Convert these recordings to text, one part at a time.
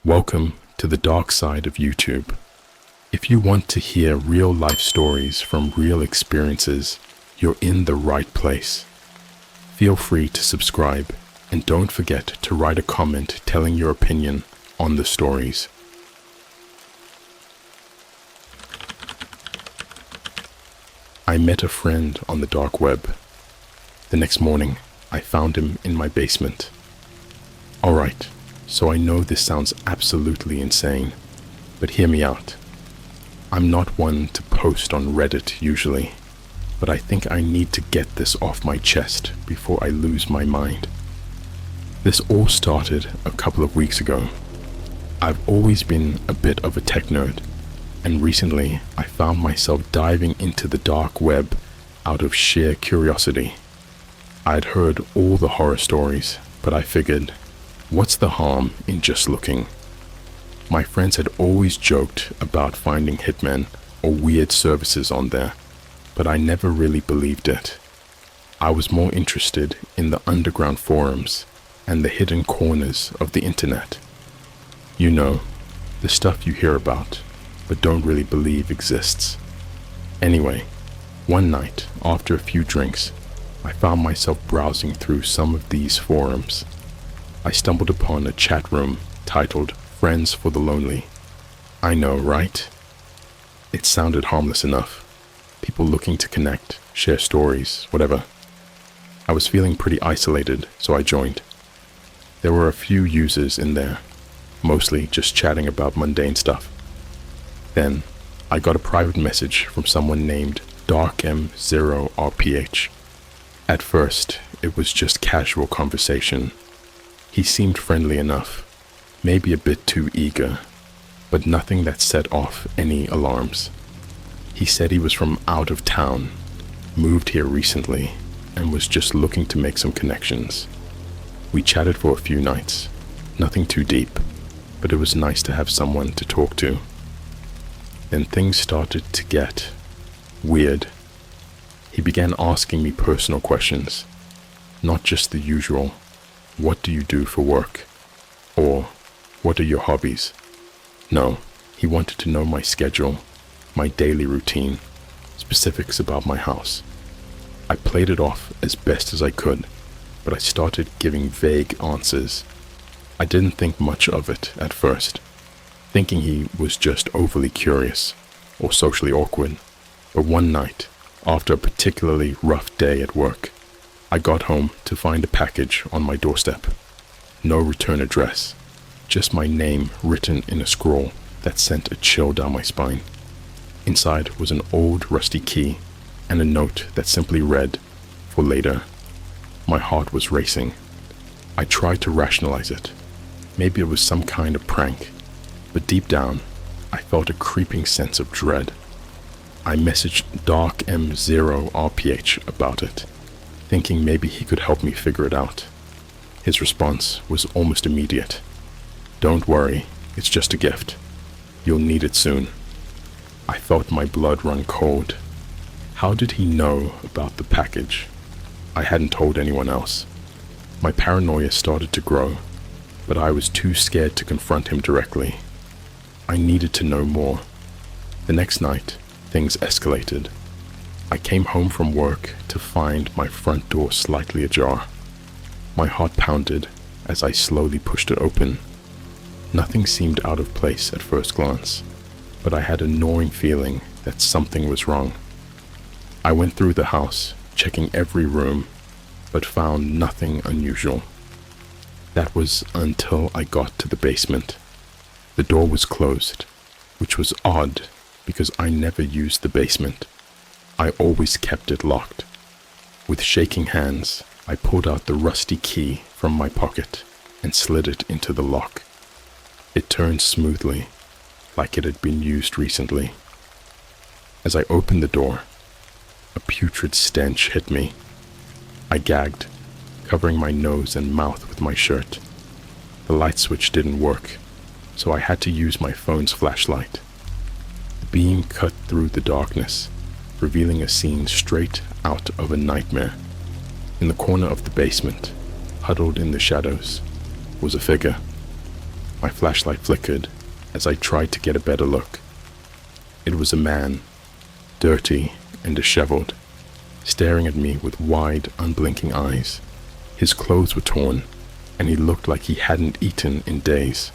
Welcome to the dark side of YouTube. If you want to hear real life stories from real experiences, you're in the right place. Feel free to subscribe and don't forget to write a comment telling your opinion on the stories. I met a friend on the dark web. The next morning, I found him in my basement. Alright, so I know this sounds absolutely insane, but hear me out. I'm not one to post on Reddit usually, but I think I need to get this off my chest before I lose my mind. This all started a couple of weeks ago. I've always been a bit of a tech nerd, and recently I found myself diving into the dark web out of sheer curiosity. I'd heard all the horror stories, but I figured, what's the harm in just looking? My friends had always joked about finding hitmen or weird services on there, but I never really believed it. I was more interested in the underground forums and the hidden corners of the internet. You know, the stuff you hear about, but don't really believe exists. Anyway, one night, after a few drinks, I found myself browsing through some of these forums. I stumbled upon a chat room titled Friends for the Lonely. I know, right? It sounded harmless enough. People looking to connect, share stories, whatever. I was feeling pretty isolated, so I joined. There were a few users in there, mostly just chatting about mundane stuff. Then, I got a private message from someone named DarkM0RPH. At first, it was just casual conversation. He seemed friendly enough, maybe a bit too eager, but nothing that set off any alarms. He said he was from out of town, moved here recently, and was just looking to make some connections. We chatted for a few nights, nothing too deep, but it was nice to have someone to talk to. Then things started to get weird. He began asking me personal questions, not just the usual, what do you do for work? Or, what are your hobbies? No, he wanted to know my schedule, my daily routine, specifics about my house. I played it off as best as I could, but I started giving vague answers. I didn't think much of it at first, thinking he was just overly curious or socially awkward. But one night, after a particularly rough day at work, I got home to find a package on my doorstep. No return address, just my name written in a scroll that sent a chill down my spine. Inside was an old rusty key and a note that simply read, "For later." My heart was racing. I tried to rationalize it. Maybe it was some kind of prank, but deep down, I felt a creeping sense of dread. I messaged DarkM0RPH about it, thinking maybe he could help me figure it out. His response was almost immediate. "Don't worry, it's just a gift. You'll need it soon." I felt my blood run cold. How did he know about the package? I hadn't told anyone else. My paranoia started to grow, but I was too scared to confront him directly. I needed to know more. The next night, things escalated. I came home from work to find my front door slightly ajar. My heart pounded as I slowly pushed it open. Nothing seemed out of place at first glance, but I had a gnawing feeling that something was wrong. I went through the house, checking every room, but found nothing unusual. That was until I got to the basement. The door was closed, which was odd because I never used the basement. I always kept it locked. With shaking hands, I pulled out the rusty key from my pocket and slid it into the lock. It turned smoothly, like it had been used recently. As I opened the door, a putrid stench hit me. I gagged, covering my nose and mouth with my shirt. The light switch didn't work, so I had to use my phone's flashlight. The beam cut through the darkness, revealing a scene straight out of a nightmare. In the corner of the basement, huddled in the shadows, was a figure. My flashlight flickered as I tried to get a better look. It was a man, dirty and disheveled, staring at me with wide, unblinking eyes. His clothes were torn, and he looked like he hadn't eaten in days.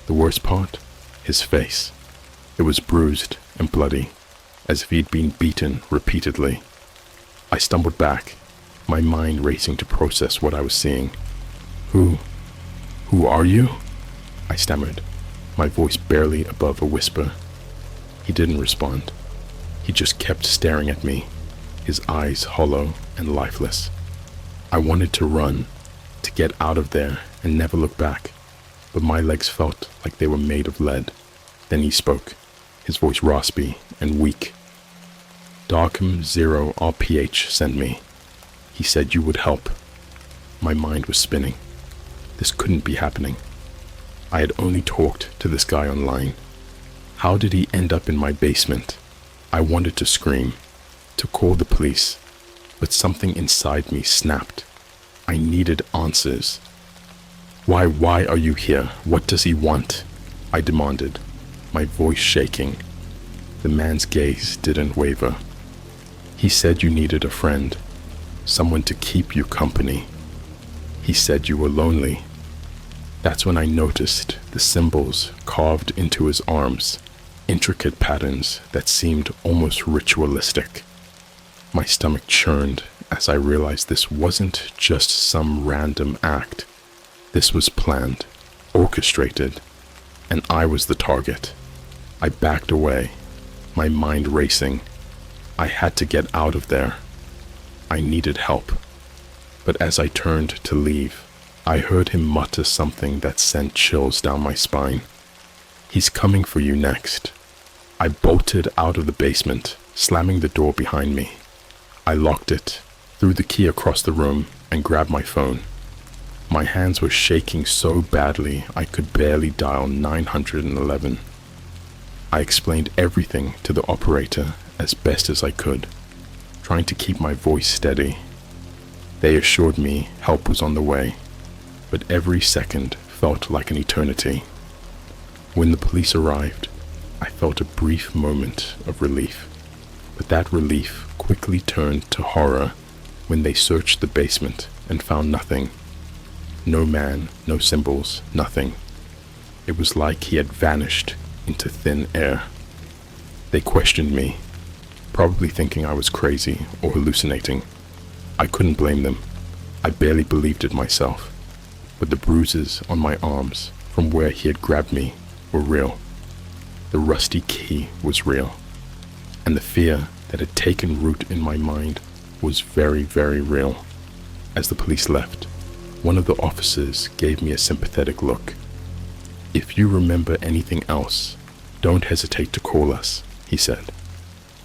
The worst part? His face. It was bruised and bloody, as if he'd been beaten repeatedly. I stumbled back, my mind racing to process what I was seeing. Who are you?" I stammered, my voice barely above a whisper. He didn't respond. He just kept staring at me, his eyes hollow and lifeless. I wanted to run, to get out of there and never look back, but my legs felt like they were made of lead. Then he spoke, his voice raspy and weak. "Darkham 0 RPH sent me. He said you would help." My mind was spinning. This couldn't be happening. I had only talked to this guy online. How did he end up in my basement? I wanted to scream, to call the police, but something inside me snapped. I needed answers. Why are you here? What does he want?" I demanded, my voice shaking. The man's gaze didn't waver. "He said you needed a friend, someone to keep you company. He said you were lonely." That's when I noticed the symbols carved into his arms, intricate patterns that seemed almost ritualistic. My stomach churned as I realized this wasn't just some random act. This was planned, orchestrated, and I was the target. I backed away, my mind racing. I had to get out of there. I needed help. But as I turned to leave, I heard him mutter something that sent chills down my spine. "He's coming for you next." I bolted out of the basement, slamming the door behind me. I locked it, threw the key across the room, and grabbed my phone. My hands were shaking so badly I could barely dial 911. I explained everything to the operator as best as I could, trying to keep my voice steady. They assured me help was on the way, but every second felt like an eternity. When the police arrived, I felt a brief moment of relief, but that relief quickly turned to horror when they searched the basement and found nothing. No man, no symbols, nothing. It was like he had vanished into thin air. They questioned me, probably thinking I was crazy or hallucinating. I couldn't blame them. I barely believed it myself. But the bruises on my arms from where he had grabbed me were real. The rusty key was real. And the fear that had taken root in my mind was very, very real. As the police left, one of the officers gave me a sympathetic look. "If you remember anything else, don't hesitate to call us," he said.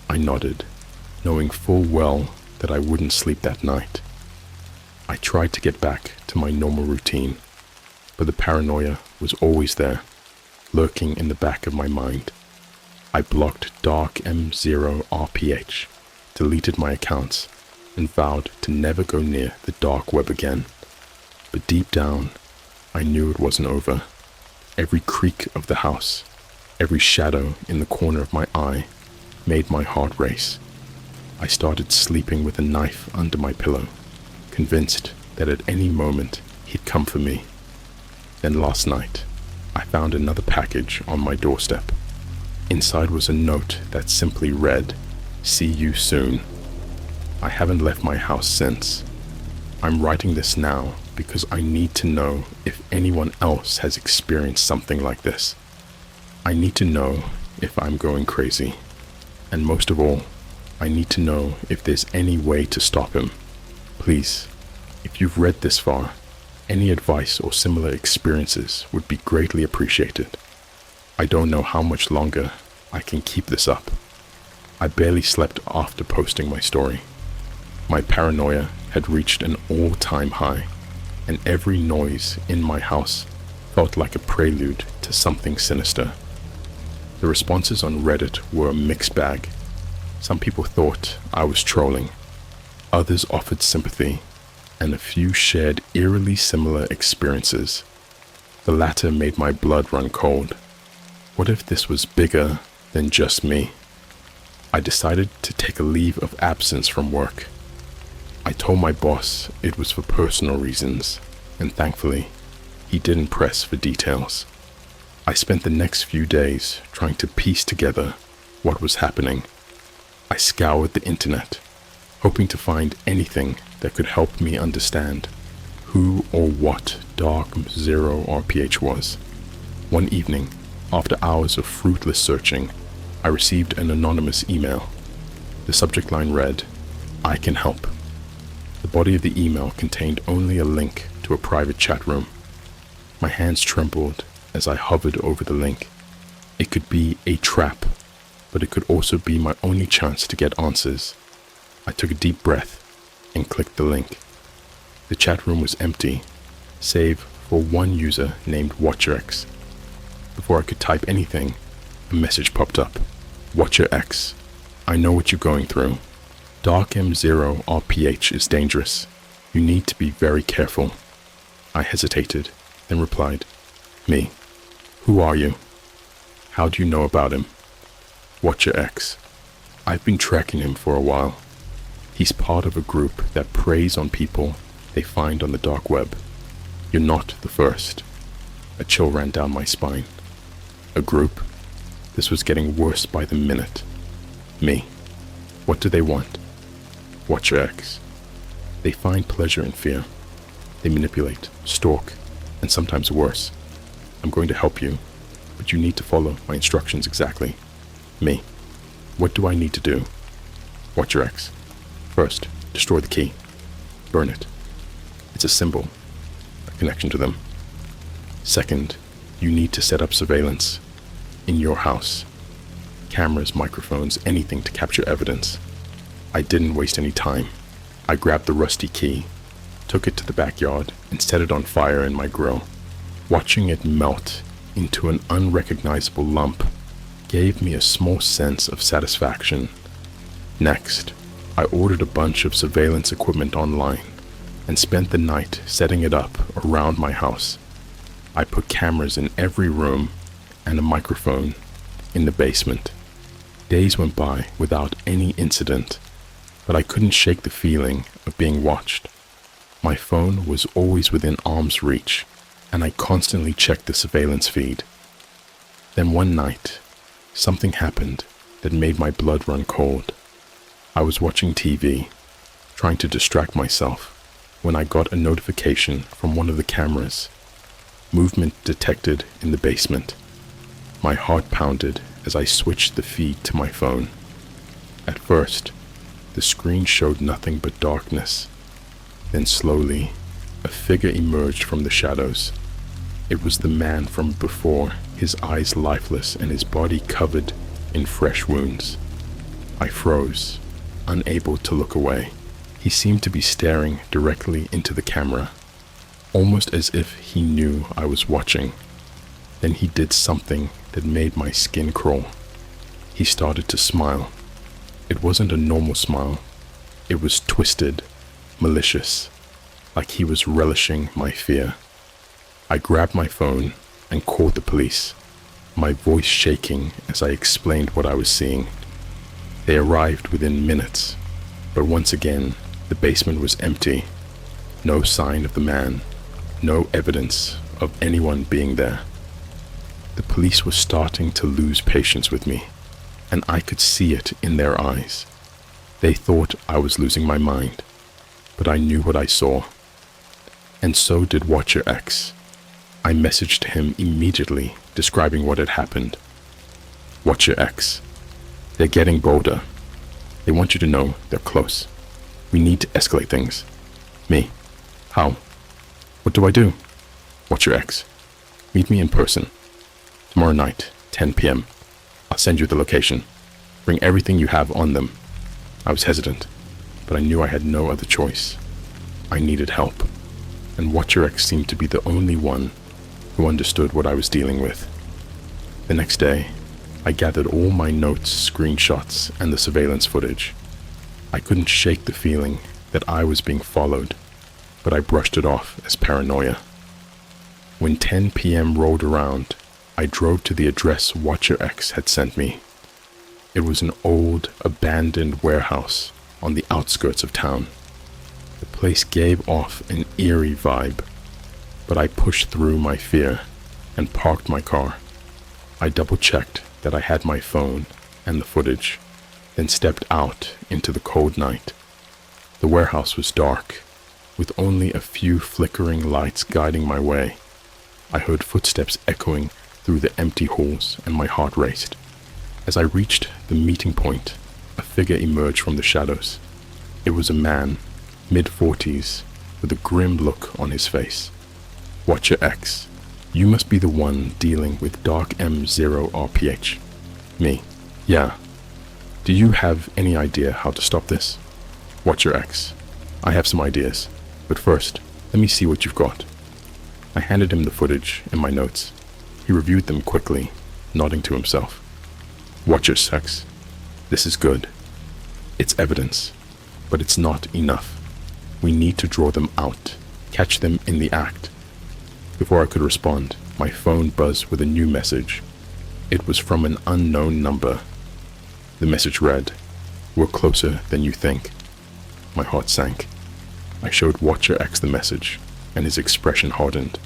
I nodded, knowing full well that I wouldn't sleep that night. I tried to get back to my normal routine, but the paranoia was always there, lurking in the back of my mind. I blocked Dark M0 RPH, deleted my accounts, and vowed to never go near the dark web again. But deep down, I knew it wasn't over. Every creak of the house, every shadow in the corner of my eye, made my heart race. I started sleeping with a knife under my pillow, convinced that at any moment he'd come for me. Then last night, I found another package on my doorstep. Inside was a note that simply read, "See you soon." I haven't left my house since. I'm writing this now because I need to know if anyone else has experienced something like this. I need to know if I'm going crazy. And most of all, I need to know if there's any way to stop him. Please, if you've read this far, any advice or similar experiences would be greatly appreciated. I don't know how much longer I can keep this up. I barely slept after posting my story. My paranoia had reached an all-time high, and every noise in my house felt like a prelude to something sinister. The responses on Reddit were a mixed bag. Some people thought I was trolling, others offered sympathy, and a few shared eerily similar experiences. The latter made my blood run cold. What if this was bigger than just me? I decided to take a leave of absence from work. I told my boss it was for personal reasons, and thankfully, he didn't press for details. I spent the next few days trying to piece together what was happening. I scoured the internet, hoping to find anything that could help me understand who or what Dark Zero RPH was. One evening, after hours of fruitless searching, I received an anonymous email. The subject line read, "I can help." The body of the email contained only a link to a private chat room. My hands trembled as I hovered over the link. It could be a trap, but it could also be my only chance to get answers. I took a deep breath and clicked the link. The chat room was empty, save for one user named WatcherX. Before I could type anything, a message popped up. "WatcherX, I know what you're going through. Dark M0 RPH is dangerous. You need to be very careful." I hesitated, then replied, "Me. Who are you? How do you know about him?" WatcherX, "I've been tracking him for a while. He's part of a group that preys on people they find on the dark web. You're not the first." A chill ran down my spine. A group? This was getting worse by the minute. Me. What do they want? WatcherX, they find pleasure in fear. They manipulate, stalk, and sometimes worse. I'm going to help you, but you need to follow my instructions exactly. Me. What do I need to do? WatcherX, first, destroy the key. Burn it. It's a symbol, a connection to them. Second, you need to set up surveillance in your house. Cameras, microphones, anything to capture evidence. I didn't waste any time. I grabbed the rusty key, took it to the backyard, and set it on fire in my grill. Watching it melt into an unrecognizable lump gave me a small sense of satisfaction. Next, I ordered a bunch of surveillance equipment online and spent the night setting it up around my house. I put cameras in every room and a microphone in the basement. Days went by without any incident, but I couldn't shake the feeling of being watched. My phone was always within arm's reach, and I constantly checked the surveillance feed. Then one night, something happened that made my blood run cold. I was watching TV, trying to distract myself, when I got a notification from one of the cameras. Movement detected in the basement. My heart pounded as I switched the feed to my phone. At first, the screen showed nothing but darkness. Then slowly, a figure emerged from the shadows. It was the man from before, his eyes lifeless and his body covered in fresh wounds. I froze, unable to look away. He seemed to be staring directly into the camera, almost as if he knew I was watching. Then he did something that made my skin crawl. He started to smile. It wasn't a normal smile. It was twisted, malicious, like he was relishing my fear. I grabbed my phone and called the police, my voice shaking as I explained what I was seeing. They arrived within minutes, but once again, the basement was empty. No sign of the man, no evidence of anyone being there. The police were starting to lose patience with me, and I could see it in their eyes. They thought I was losing my mind, but I knew what I saw. And so did WatcherX. I messaged him immediately, describing what had happened. WatcherX, they're getting bolder. They want you to know they're close. We need to escalate things. Me. How? What do I do? WatcherX, meet me in person. Tomorrow night, 10 p.m. I'll send you the location. Bring everything you have on them. I was hesitant, but I knew I had no other choice. I needed help, and WatcherX seemed to be the only one who understood what I was dealing with. The next day, I gathered all my notes, screenshots, and the surveillance footage. I couldn't shake the feeling that I was being followed, but I brushed it off as paranoia. When 10 p.m. rolled around, I drove to the address Watcher X had sent me. It was an old, abandoned warehouse on the outskirts of town. The place gave off an eerie vibe, but I pushed through my fear and parked my car. I double-checked that I had my phone and the footage, then stepped out into the cold night. The warehouse was dark, with only a few flickering lights guiding my way. I heard footsteps echoing through the empty halls, and my heart raced. As I reached the meeting point, a figure emerged from the shadows. It was a man, mid-40s, with a grim look on his face. Watcher X, you must be the one dealing with Dark M0 RPH. Me. Yeah. Do you have any idea how to stop this? Watcher X, I have some ideas, but first, let me see what you've got. I handed him the footage and my notes. He reviewed them quickly, nodding to himself. Watcher X, this is good. It's evidence, but it's not enough. We need to draw them out, catch them in the act. Before I could respond, my phone buzzed with a new message. It was from an unknown number. The message read, "We're closer than you think." My heart sank. I showed Watcher X the message, and his expression hardened.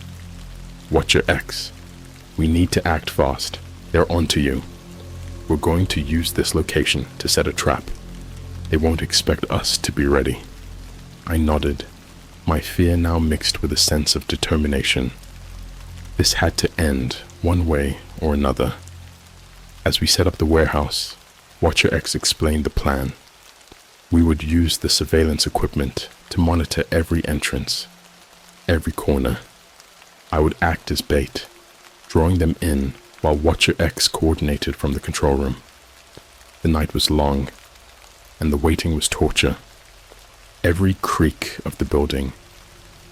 Watcher X, we need to act fast. They're onto you. We're going to use this location to set a trap. They won't expect us to be ready. I nodded, my fear now mixed with a sense of determination. This had to end one way or another. As we set up the warehouse, Watcher X explained the plan. We would use the surveillance equipment to monitor every entrance, every corner. I would act as bait, drawing them in while Watcher X coordinated from the control room. The night was long, and the waiting was torture. Every creak of the building,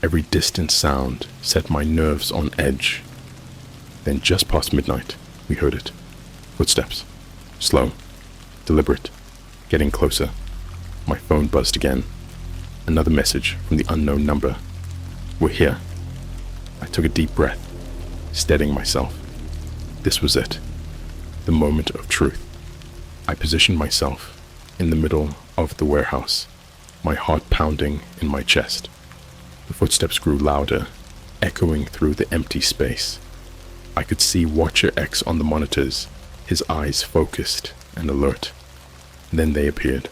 every distant sound set my nerves on edge. Then just past midnight, we heard it. Footsteps. Slow, deliberate, getting closer. My phone buzzed again. Another message from the unknown number. We're here. I took a deep breath, steadying myself. This was it. The moment of truth. I positioned myself in the middle of the warehouse, my heart pounding in my chest. The footsteps grew louder, echoing through the empty space. I could see Watcher X on the monitors, his eyes focused and alert. Then they appeared.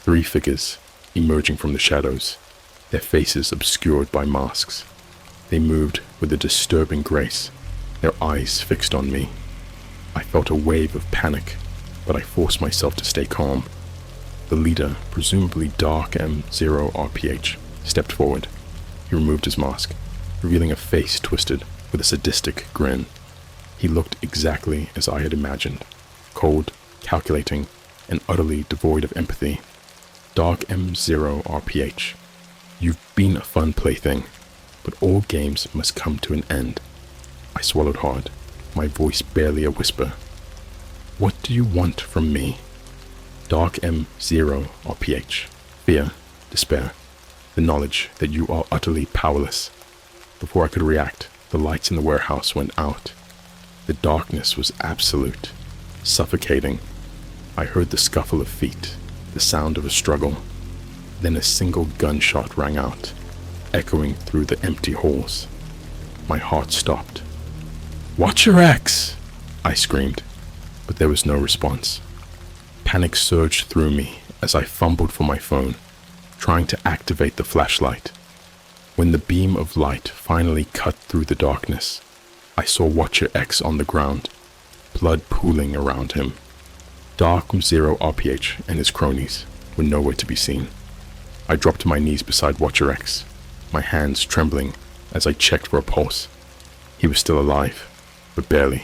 3 figures emerging from the shadows, their faces obscured by masks. They moved with a disturbing grace, their eyes fixed on me. I felt a wave of panic, but I forced myself to stay calm. The leader, presumably Dark M0 RPH, stepped forward. He removed his mask, revealing a face twisted with a sadistic grin. He looked exactly as I had imagined, cold, calculating, and utterly devoid of empathy. Dark M0 RPH, you've been a fun plaything, but all games must come to an end. I swallowed hard, my voice barely a whisper. What do you want from me? Dark M0 RPH, fear, despair, the knowledge that you are utterly powerless. Before I could react, the lights in the warehouse went out. The darkness was absolute, suffocating. I heard the scuffle of feet, the sound of a struggle. Then a single gunshot rang out, echoing through the empty halls. My heart stopped. Watcher X! I screamed, but there was no response. Panic surged through me as I fumbled for my phone, trying to activate the flashlight. When the beam of light finally cut through the darkness, I saw Watcher X on the ground, blood pooling around him. Dark M0 RPH and his cronies were nowhere to be seen. I dropped to my knees beside Watcher X, my hands trembling as I checked for a pulse. He was still alive, but barely.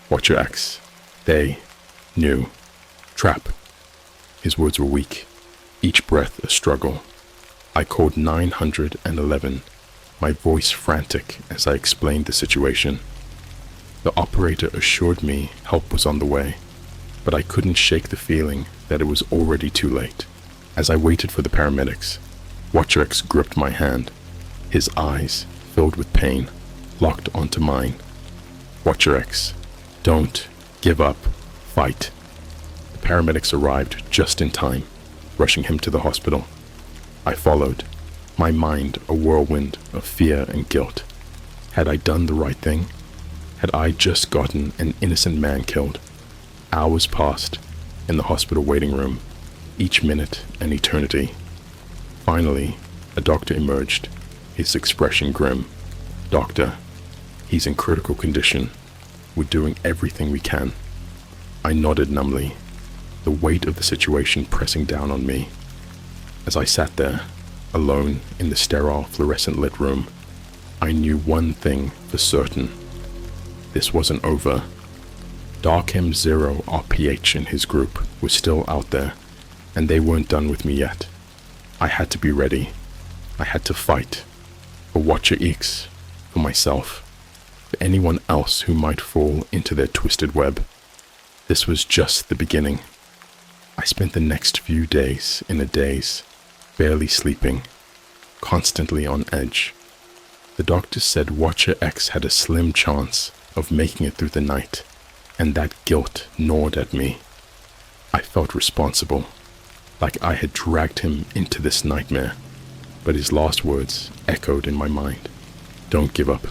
Watcher X, they knew. Trap. His words were weak, each breath a struggle. I called 911, my voice frantic as I explained the situation. The operator assured me help was on the way, but I couldn't shake the feeling that it was already too late. As I waited for the paramedics, Watcher X gripped my hand, his eyes filled with pain. locked onto mine. Watcher X, don't give up, fight. The paramedics arrived just in time, rushing him to the hospital. I followed, my mind a whirlwind of fear and guilt. Had I done the right thing? Had I just gotten an innocent man killed? Hours passed in the hospital waiting room, each minute an eternity. Finally, a doctor emerged, his expression grim. Doctor, he's in critical condition. We're doing everything we can. I nodded numbly, the weight of the situation pressing down on me. As I sat there, alone in the sterile fluorescent-lit room, I knew one thing for certain. This wasn't over. Darkham Zero RPH and his group were still out there, and they weren't done with me yet. I had to be ready. I had to fight. For Watcher X, for myself, for anyone else who might fall into their twisted web. This was just the beginning. I spent the next few days in a daze, barely sleeping, constantly on edge. The doctor said Watcher X had a slim chance of making it through the night, and that guilt gnawed at me. I felt responsible, like I had dragged him into this nightmare, but his last words echoed in my mind. Don't give up.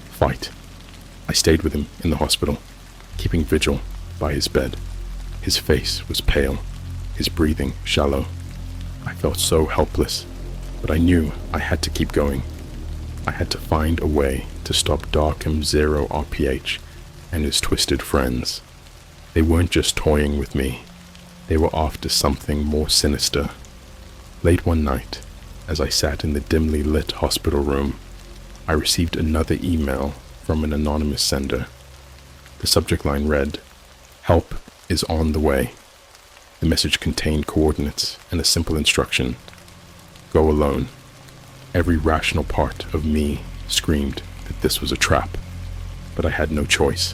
Fight. I stayed with him in the hospital, keeping vigil by his bed. His face was pale, his breathing shallow. I felt so helpless, but I knew I had to keep going. I had to find a way to stop Darkham Zero RPH and his twisted friends. They weren't just toying with me. They were after something more sinister. Late one night, as I sat in the dimly lit hospital room, I received another email from an anonymous sender. The subject line read, "Help is on the way." The message contained coordinates and a simple instruction: go alone. Every rational part of me screamed that this was a trap, but I had no choice.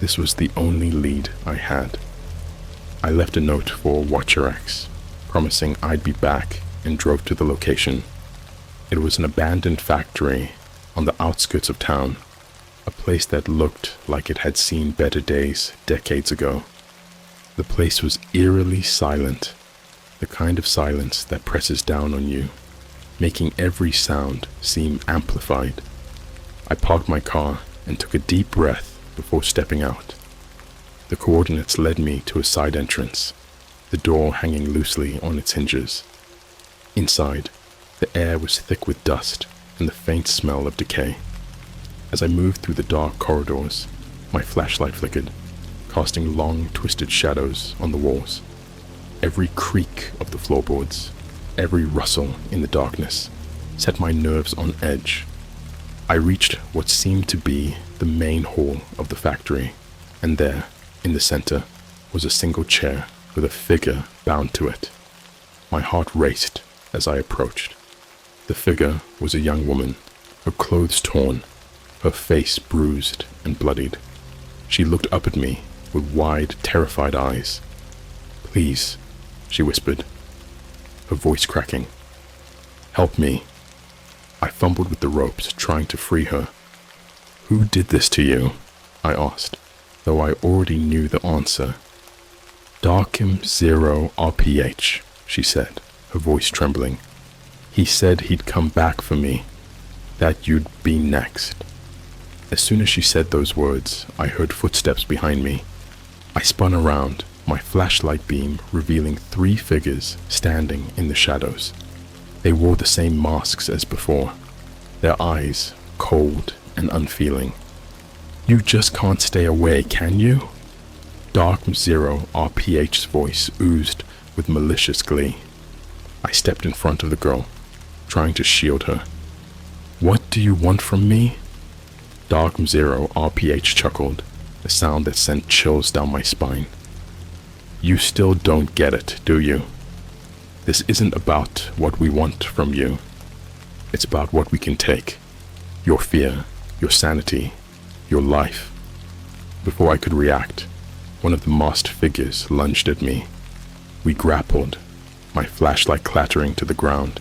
This was the only lead I had. I left a note for Watcher X, promising I'd be back, and drove to the location. It was an abandoned factory on the outskirts of town, a place that looked like it had seen better days decades ago. The place was eerily silent, the kind of silence that presses down on you, making every sound seem amplified. I parked my car and took a deep breath before stepping out. The coordinates led me to a side entrance, the door hanging loosely on its hinges. Inside, the air was thick with dust and the faint smell of decay. As I moved through the dark corridors, my flashlight flickered, casting long, twisted shadows on the walls. Every creak of the floorboards, every rustle in the darkness, set my nerves on edge. I reached what seemed to be the main hall of the factory, and there, in the center, was a single chair with a figure bound to it. My heart raced as I approached. The figure was a young woman, her clothes torn, her face bruised and bloodied. She looked up at me with wide, terrified eyes. "Please," she whispered, her voice cracking. "Help me." I fumbled with the ropes, trying to free her. "Who did this to you?" I asked, though I already knew the answer. "Darkham Zero RPH, she said, her voice trembling. "He said he'd come back for me, that you'd be next." As soon as she said those words, I heard footsteps behind me. I spun around, my flashlight beam revealing 3 figures standing in the shadows. They wore the same masks as before, their eyes cold and unfeeling. "You just can't stay away, can you?" Dark Zero RPH's voice oozed with malicious glee. I stepped in front of the girl, trying to shield her. "What do you want from me?" Dark Zero RPH chuckled, a sound that sent chills down my spine. "You still don't get it, do you? This isn't about what we want from you. It's about what we can take. Your fear, your sanity, your life." Before I could react, one of the masked figures lunged at me. We grappled, my flashlight clattering to the ground,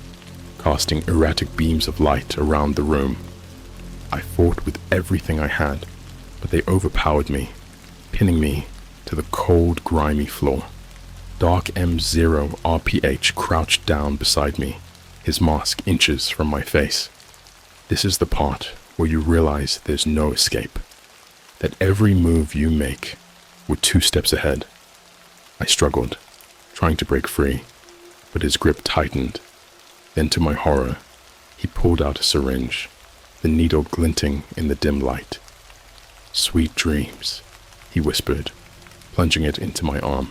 casting erratic beams of light around the room. I fought with everything I had, but they overpowered me, pinning me to the cold, grimy floor. Dark M0 RPH crouched down beside me, his mask inches from my face. This is the part where you realize there's no escape, that every move you make, we're 2 steps ahead. I struggled, trying to break free, but his grip tightened. Then to my horror, he pulled out a syringe, the needle glinting in the dim light. "Sweet dreams," he whispered, plunging it into my arm.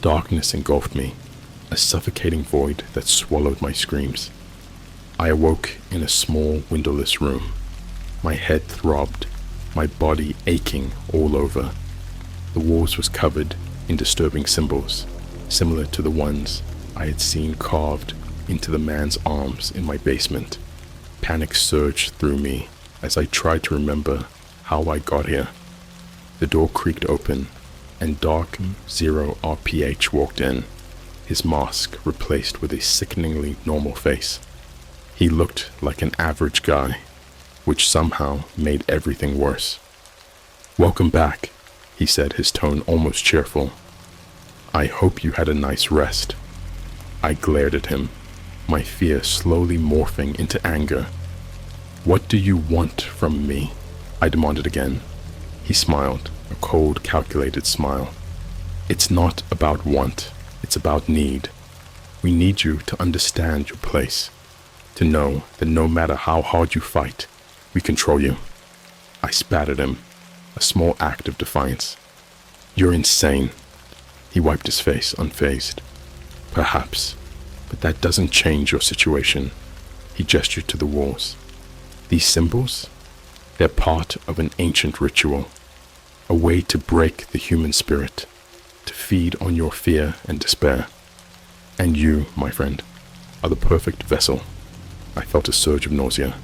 Darkness engulfed me, a suffocating void that swallowed my screams. I awoke in a small, windowless room. My head throbbed, my body aching all over. The walls was covered in disturbing symbols, similar to the ones I had seen carved into the man's arms in my basement. Panic surged through me as I tried to remember how I got here. The door creaked open, and Dark Zero RPH walked in, his mask replaced with a sickeningly normal face. He looked like an average guy, which somehow made everything worse. "Welcome back," he said, his tone almost cheerful. "I hope you had a nice rest." I glared at him, my fear slowly morphing into anger. "What do you want from me?" I demanded again. He smiled, a cold, calculated smile. "It's not about want, it's about need. We need you to understand your place, to know that no matter how hard you fight, we control you." I spat at him, a small act of defiance. "You're insane." He wiped his face, unfazed. "Perhaps, but that doesn't change your situation." He gestured to the walls. "These symbols? They're part of an ancient ritual, a way to break the human spirit, to feed on your fear and despair. And you, my friend, are the perfect vessel." I felt a surge of nausea.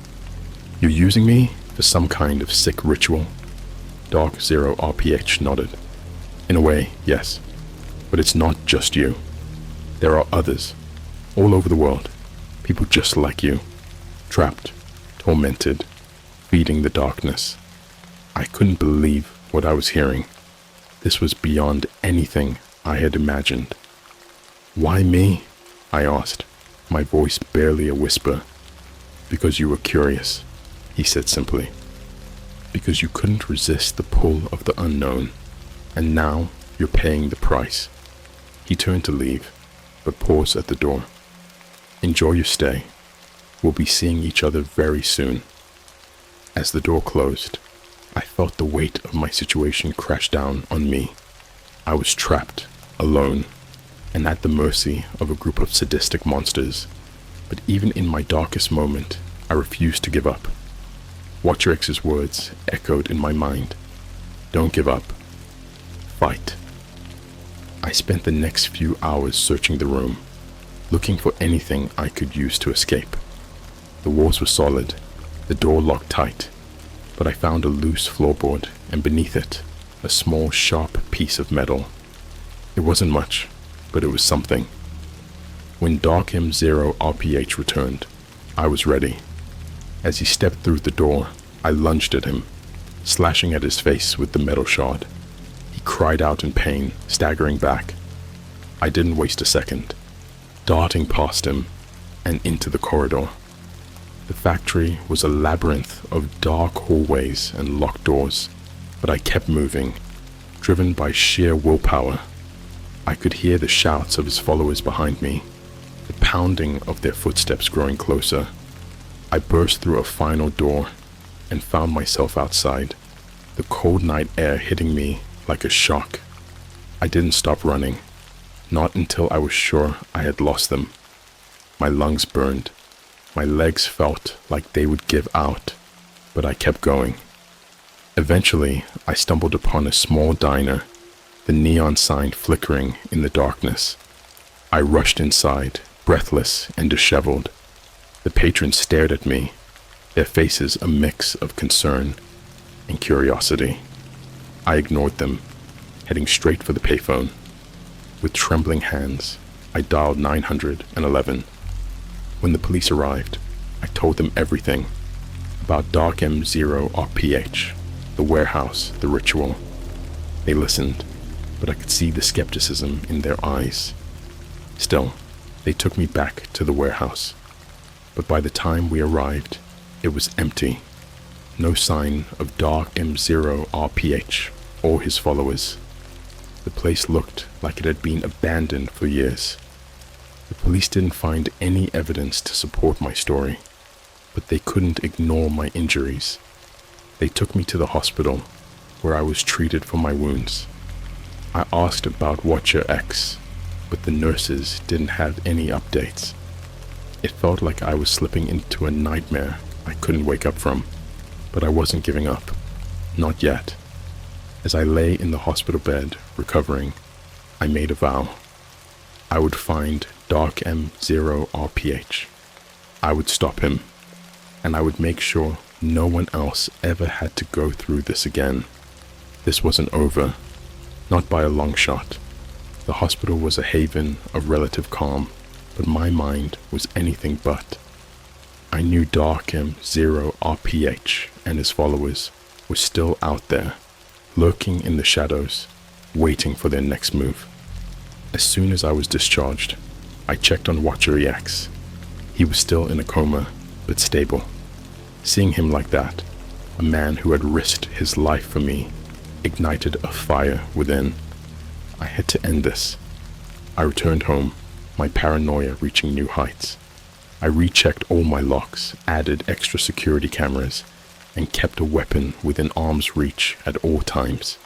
"You're using me for some kind of sick ritual?" Dark Zero RPH nodded. "In a way, yes. But it's not just you. There are others, all over the world, people just like you, trapped, tormented, feeding the darkness." I couldn't believe what I was hearing. This was beyond anything I had imagined. "Why me?" I asked, my voice barely a whisper. "Because you were curious," he said simply. "Because you couldn't resist the pull of the unknown, and now you're paying the price." He turned to leave, but paused at the door. "Enjoy your stay. We'll be seeing each other very soon." As the door closed, I felt the weight of my situation crash down on me. I was trapped, alone, and at the mercy of a group of sadistic monsters. But even in my darkest moment, I refused to give up. Watcher X's words echoed in my mind. "Don't give up. Fight." I spent the next few hours searching the room, looking for anything I could use to escape. The walls were solid, the door locked tight, but I found a loose floorboard, and beneath it, a small, sharp piece of metal. It wasn't much, but it was something. When Dark M0 RPH returned, I was ready. As he stepped through the door, I lunged at him, slashing at his face with the metal shard. He cried out in pain, staggering back. I didn't waste a second, darting past him and into the corridor. The factory was a labyrinth of dark hallways and locked doors, but I kept moving, driven by sheer willpower. I could hear the shouts of his followers behind me, the pounding of their footsteps growing closer. I burst through a final door and found myself outside, the cold night air hitting me like a shock. I didn't stop running, not until I was sure I had lost them. My lungs burned. My legs felt like they would give out, but I kept going. Eventually, I stumbled upon a small diner, the neon sign flickering in the darkness. I rushed inside, breathless and disheveled. The patrons stared at me, their faces a mix of concern and curiosity. I ignored them, heading straight for the payphone. With trembling hands, I dialed 911. When the police arrived, I told them everything. about Dark M0RPH, the warehouse, the ritual. They listened, but I could see the skepticism in their eyes. Still, they took me back to the warehouse. But by the time we arrived, it was empty. No sign of Dark M0RPH or his followers. The place looked like it had been abandoned for years. The police didn't find any evidence to support my story, but they couldn't ignore my injuries. They took me to the hospital, where I was treated for my wounds. I asked about Watcher X, but the nurses didn't have any updates. It felt like I was slipping into a nightmare I couldn't wake up from, but I wasn't giving up. Not yet. As I lay in the hospital bed, recovering, I made a vow. I would find Dark M0RPH. I would stop him, and I would make sure no one else ever had to go through this again. This wasn't over, not by a long shot. The hospital was a haven of relative calm, but my mind was anything but. I knew Dark M0RPH and his followers were still out there, lurking in the shadows, waiting for their next move. As soon as I was discharged, I checked on Watcher X. He was still in a coma, but stable. Seeing him like that, a man who had risked his life for me, ignited a fire within. I had to end this. I returned home, my paranoia reaching new heights. I rechecked all my locks, added extra security cameras, and kept a weapon within arm's reach at all times.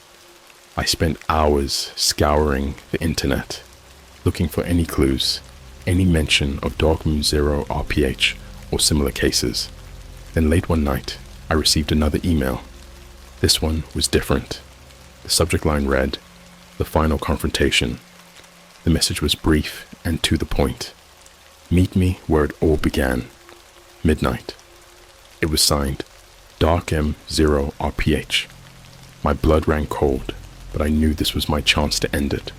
I spent hours scouring the internet, looking for any clues, any mention of Dark M0RPH or similar cases. Then late one night, I received another email. This one was different. The subject line read, "The final confrontation." The message was brief and to the point. Meet me where it all began. Midnight. It was signed, Dark M0RPH. My blood ran cold, but I knew this was my chance to end it,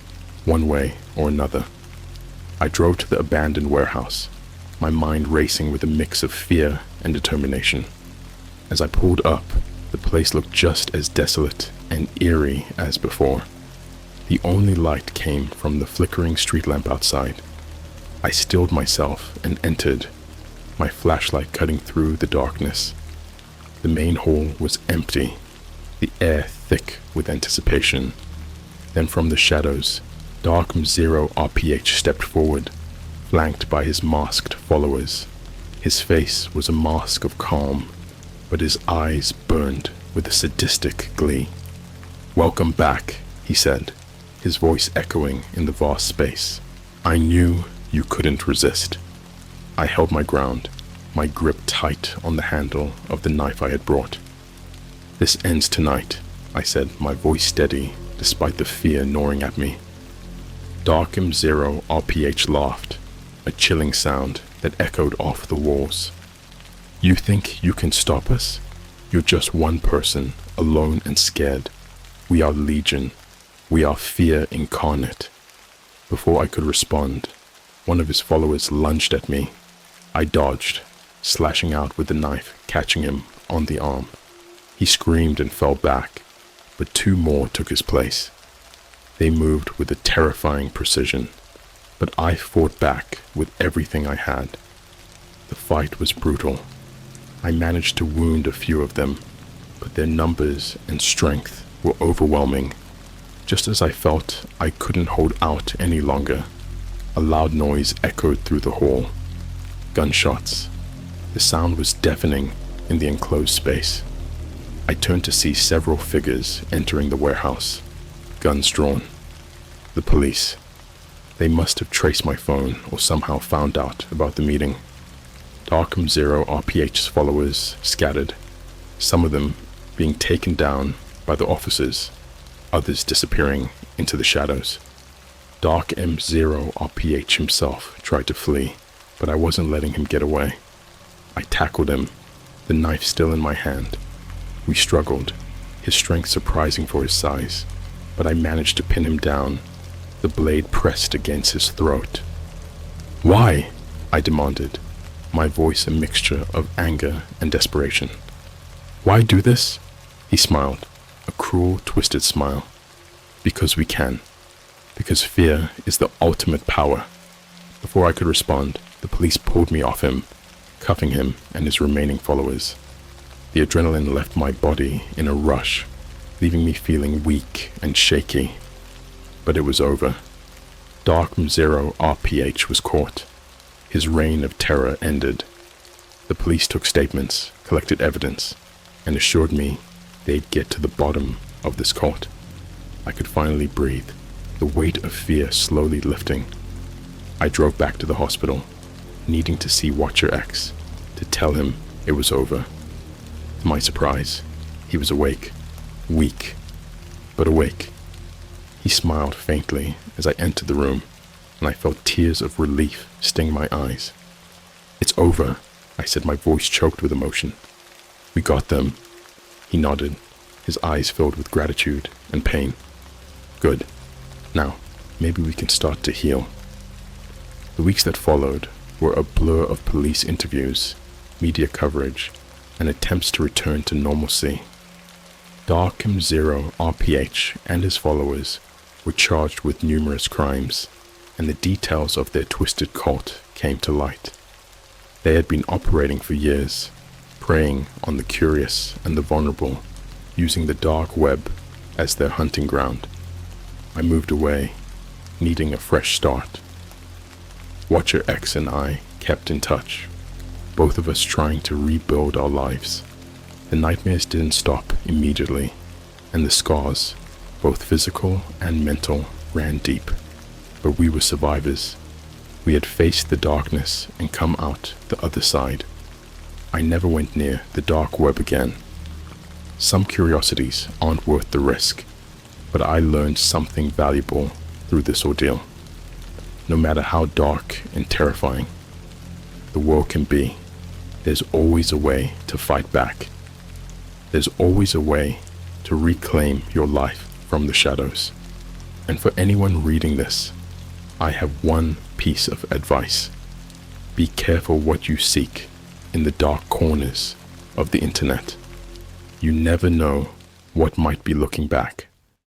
one way or another. I drove to the abandoned warehouse, my mind racing with a mix of fear and determination. As I pulled up, the place looked just as desolate and eerie as before. The only light came from the flickering street lamp outside. I stilled myself and entered, my flashlight cutting through the darkness. The main hall was empty, the air thick with anticipation. Then from the shadows, Dark M0RPH stepped forward, flanked by his masked followers. His face was a mask of calm, but his eyes burned with a sadistic glee. "Welcome back," he said, his voice echoing in the vast space. "I knew you couldn't resist." I held my ground, my grip tight on the handle of the knife I had brought. "This ends tonight," I said, my voice steady despite the fear gnawing at me. Dark M0RPH laughed, a chilling sound that echoed off the walls. "You think you can stop us? You're just one person, alone and scared. We are legion. We are fear incarnate." Before I could respond, one of his followers lunged at me. I dodged, slashing out with the knife, catching him on the arm. He screamed and fell back, but two more took his place. They moved with a terrifying precision, but I fought back with everything I had. The fight was brutal. I managed to wound a few of them, but their numbers and strength were overwhelming. Just as I felt I couldn't hold out any longer, a loud noise echoed through the hall. Gunshots. The sound was deafening in the enclosed space. I turned to see several figures entering the warehouse, guns drawn. The police. They must have traced my phone or somehow found out about the meeting. Dark M0RPH's followers scattered, some of them being taken down by the officers, others disappearing into the shadows. Dark M0RPH himself tried to flee, but I wasn't letting him get away. I tackled him, the knife still in my hand. We struggled, his strength surprising for his size, but I managed to pin him down, the blade pressed against his throat. "Why?" I demanded, my voice a mixture of anger and desperation. Why do this? He smiled, a cruel, twisted smile. Because we can. Because fear is the ultimate power. Before I could respond, the police pulled me off him, cuffing him and his remaining followers. The adrenaline left my body in a rush, leaving me feeling weak and shaky. But it was over. Dark Zero RPH was caught. His reign of terror ended. The police took statements, collected evidence, and assured me they'd get to the bottom of this cult. I could finally breathe, the weight of fear slowly lifting. I drove back to the hospital, needing to see Watcher X, to tell him it was over. To my surprise, he was awake, weak, but awake. He smiled faintly as I entered the room, and I felt tears of relief sting my eyes. It's over, I said, my voice choked with emotion. We got them. He nodded, his eyes filled with gratitude and pain. Good. Now, maybe we can start to heal. The weeks that followed were a blur of police interviews, media coverage, and attempts to return to normalcy. Darkham Zero RPH and his followers were charged with numerous crimes, and the details of their twisted cult came to light. They had been operating for years, preying on the curious and the vulnerable, using the dark web as their hunting ground. I moved away, needing a fresh start. Watcher X and I kept in touch, both of us trying to rebuild our lives. The nightmares didn't stop immediately, and the scars, both physical and mental, ran deep. But we were survivors. We had faced the darkness and come out the other side. I never went near the dark web again. Some curiosities aren't worth the risk, but I learned something valuable through this ordeal. No matter how dark and terrifying the world can be, there's always a way to fight back. There's always a way to reclaim your life from the shadows. And for anyone reading this, I have one piece of advice. Be careful what you seek in the dark corners of the internet. You never know what might be looking back.